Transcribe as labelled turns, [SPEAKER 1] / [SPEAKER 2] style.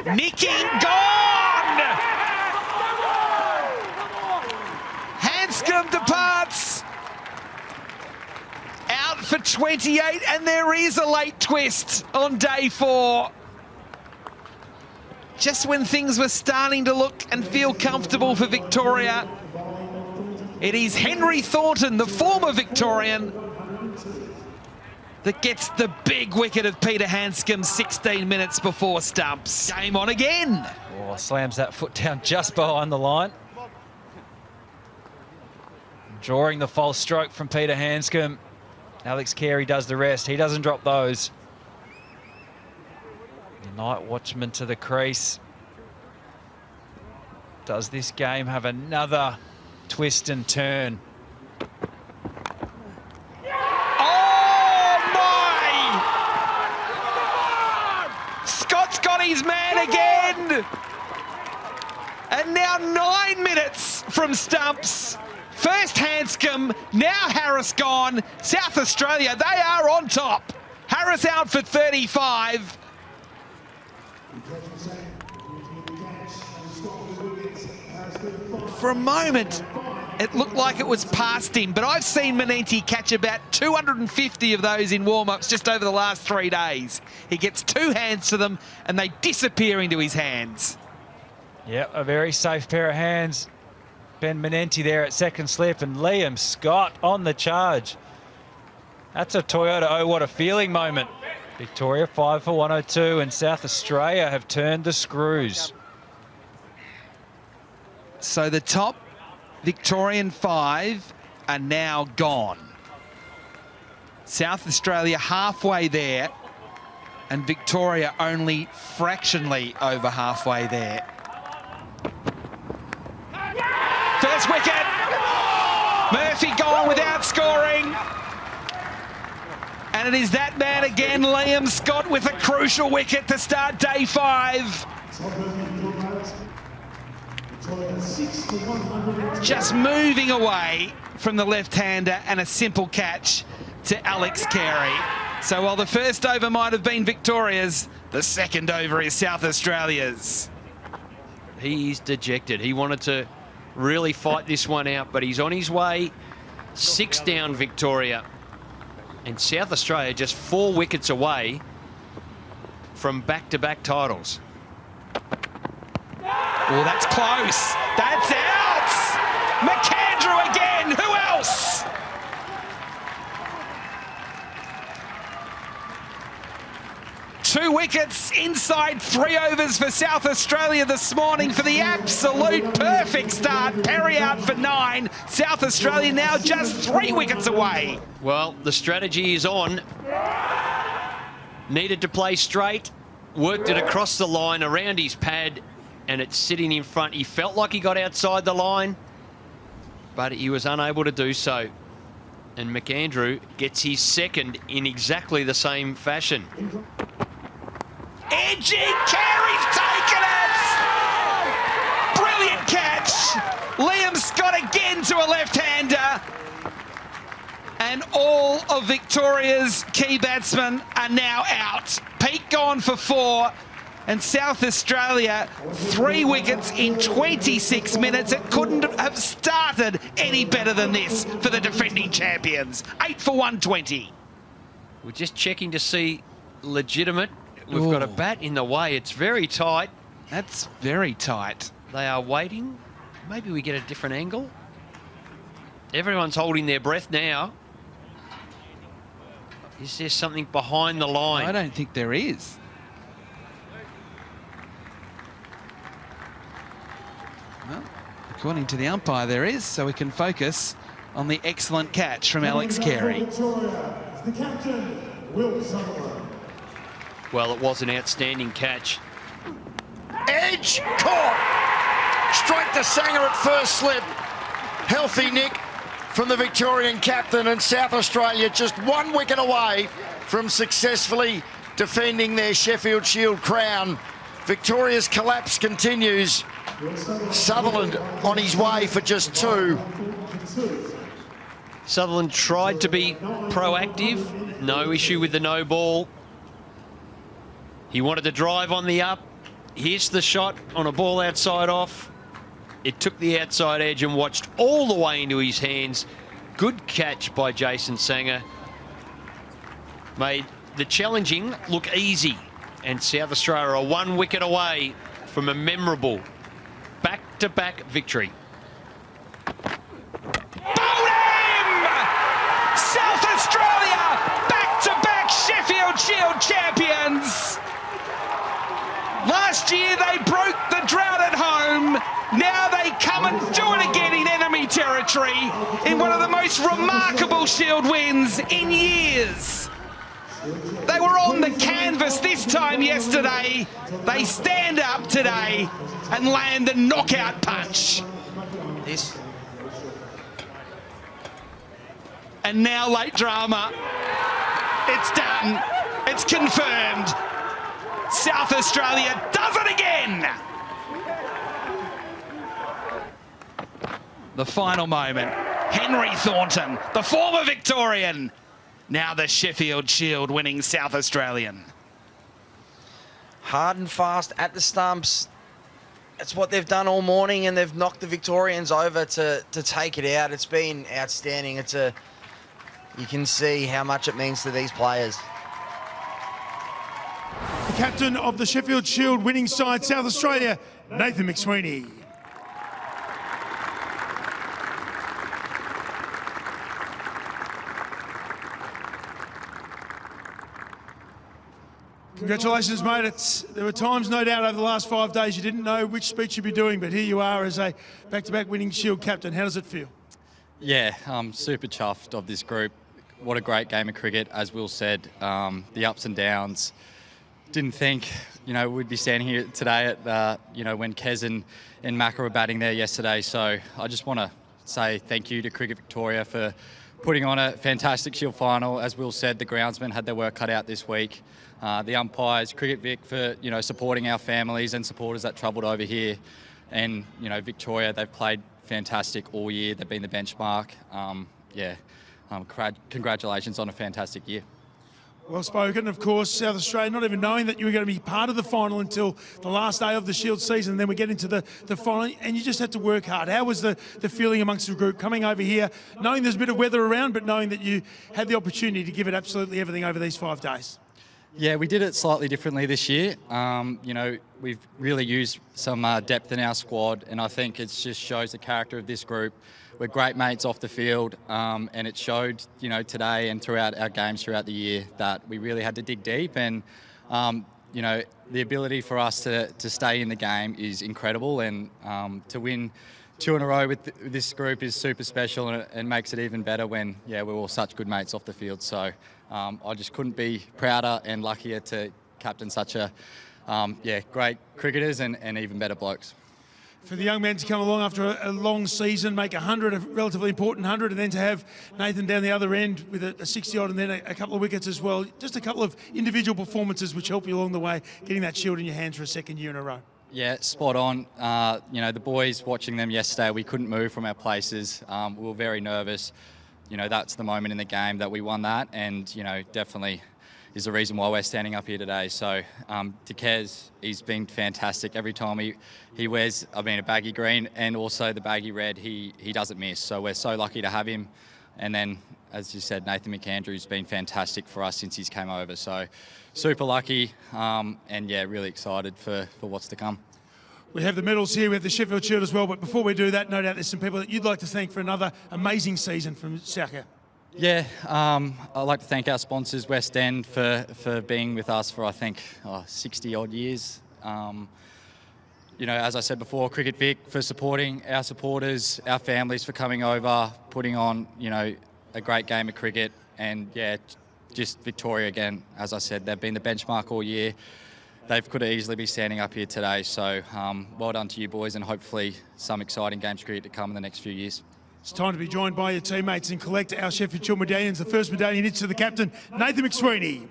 [SPEAKER 1] Nicking, gone! Hanscom departs. Out for 28, and there is a late twist on day 4. Just when things were starting to look and feel comfortable for Victoria, it is Henry Thornton, the former Victorian, that gets the big wicket of Peter Hanscom 16 minutes before stumps. Game on again.
[SPEAKER 2] Oh, slams that foot down just behind the line. Drawing the false stroke from Peter Hanscom. Alex Carey does the rest. He doesn't drop those. The night watchman to the crease. Does this game have another twist and turn?
[SPEAKER 1] Oh my! Scott's got his man again! And now 9 minutes from stumps. First Hanscom, now Harris gone. South Australia, they are on top. Harris out for 35. For a moment, it looked like it was past him, but I've seen Manenti catch about 250 of those in warm-ups just over the last 3 days. He gets 2 hands to them, and they disappear into his hands.
[SPEAKER 2] Yep, a very safe pair of hands. Ben Manenti there at second slip, and Liam Scott on the charge. That's a Toyota Oh What a Feeling moment. Victoria 5 for 102, and South Australia have turned the screws.
[SPEAKER 1] So the top Victorian 5 are now gone. South Australia halfway there, and Victoria only fractionally over halfway there. First wicket. Murphy gone without scoring. And it is that man again, Liam Scott, with a crucial wicket to start day 5. Just moving away from the left-hander, and a simple catch to Alex Carey. So while the first over might have been Victoria's, the second over is South Australia's.
[SPEAKER 3] He's dejected. He wanted to really fight this one out, but he's on his way. 6 down Victoria. And South Australia just 4 wickets away from back-to-back titles.
[SPEAKER 1] Oh, that's close. That's out. McAndrew again. Who else? Two wickets inside 3 overs for South Australia this morning for the absolute perfect start. Perry out for 9. South Australia now just 3 wickets away.
[SPEAKER 3] Well, the strategy is on. Needed to play straight. Worked it across the line around his pad, and it's sitting in front. He felt like he got outside the line, but he was unable to do so. And McAndrew gets his second in exactly the same fashion.
[SPEAKER 1] Edging, Carey's taken it! Brilliant catch! Liam Scott again to a left-hander. And all of Victoria's key batsmen are now out. Pete gone for 4. And South Australia, 3 wickets in 26 minutes. It couldn't have started any better than this for the defending champions. 8 for 120.
[SPEAKER 3] We're just checking to see legitimate. We've got a bat in the way. It's very tight.
[SPEAKER 1] That's very tight.
[SPEAKER 3] They are waiting. Maybe we get a different angle. Everyone's holding their breath now. Is there something behind the line?
[SPEAKER 1] I don't think there is. Well, according to the umpire, there is, so we can focus on the excellent catch from Alex Carey.
[SPEAKER 4] The captain, Will Sutherland.
[SPEAKER 3] Well, it was an outstanding catch.
[SPEAKER 5] Edge caught. Straight to Sanger at first slip. Healthy nick from the Victorian captain, and South Australia just 1 wicket away from successfully defending their Sheffield Shield crown. Victoria's collapse continues. Sutherland on his way for just 2.
[SPEAKER 3] Sutherland tried to be proactive. No issue with the no ball. He wanted to drive on the up. Here's the shot on a ball outside off. It took the outside edge and watched all the way into his hands. Good catch by Jason Sanger. Made the challenging look easy. And South Australia are 1 wicket away from a memorable back-to-back victory.
[SPEAKER 1] Bowled him! South Australia, back-to-back Sheffield Shield champions. Last year they broke the drought at home. Now they come and do it again in enemy territory in one of the most remarkable Shield wins in years. They were on the canvas this time yesterday. They stand up today and land the knockout punch. And now late drama. It's done. It's confirmed. South Australia does it again. The final moment. Henry Thornton, the former Victorian, now the Sheffield Shield winning South Australian.
[SPEAKER 6] Hard and fast at the stumps. It's what they've done all morning, and they've knocked the Victorians over to take it out. It's been outstanding. You can see how much it means to these players.
[SPEAKER 4] The captain of the Sheffield Shield winning side, South Australia, Nathan McSweeney. Congratulations, mate. There were times, no doubt, over the last 5 days you didn't know which speech you'd be doing, but here you are as a back-to-back winning Shield captain. How does it feel?
[SPEAKER 7] Yeah, I'm super chuffed of this group. What a great game of cricket, as Will said. The ups and downs. Didn't think, we'd be standing here today at, when Kez and Macca were batting there yesterday. So I just want to say thank you to Cricket Victoria for putting on a fantastic Shield final. As Will said, the groundsmen had their work cut out this week. The umpires, Cricket Vic for, supporting our families and supporters that travelled over here. And, Victoria, they've played fantastic all year. They've been the benchmark. Congratulations on a fantastic year.
[SPEAKER 4] Well spoken. Of course, South Australia, not even knowing that you were going to be part of the final until the last day of the Shield season, and then we get into the final, and you just had to work hard. How was the feeling amongst the group coming over here, knowing there's a bit of weather around, but knowing that you had the opportunity to give it absolutely everything over these 5 days?
[SPEAKER 7] Yeah, we did it slightly differently this year. We've really used some depth in our squad, and I think it just shows the character of this group. We're great mates off the field, and it showed, today and throughout our games throughout the year that we really had to dig deep, and, the ability for us to stay in the game is incredible, and to win 2 in a row with this group is super special, and makes it even better when, we're all such good mates off the field. So I just couldn't be prouder and luckier to captain such a, great cricketers and even better blokes.
[SPEAKER 4] For the young men to come along after a long season, make 100, a relatively important 100, and then to have Nathan down the other end with a 60-odd and then a couple of wickets as well. Just a couple of individual performances which help you along the way, getting that Shield in your hands for a second year in a row.
[SPEAKER 7] Yeah, spot on. The boys watching them yesterday, we couldn't move from our places. We were very nervous. That's the moment in the game that we won that, and, definitely is the reason why we're standing up here today. So to Kez, he's been fantastic. Every time he wears, a baggy green and also the baggy red, he doesn't miss. So we're so lucky to have him. And then, as you said, Nathan McAndrew's been fantastic for us since he's came over. So super lucky, and really excited for what's to come.
[SPEAKER 4] We have the medals here, we have the Sheffield Shield as well, but before we do that, no doubt there's some people that you'd like to thank for another amazing season from South.
[SPEAKER 7] Yeah, I'd like to thank our sponsors, West End, for being with us for, I think, 60-odd years. As I said before, Cricket Vic for supporting our supporters, our families for coming over, putting on, a great game of cricket. And, just Victoria again. As I said, they've been the benchmark all year. They could easily be standing up here today. So well done to you boys, and hopefully some exciting games of cricket to come in the next few years.
[SPEAKER 4] It's time to be joined by your teammates and collect our Sheffield Shield medallions. The first medallion is to the captain, Nathan McSweeney.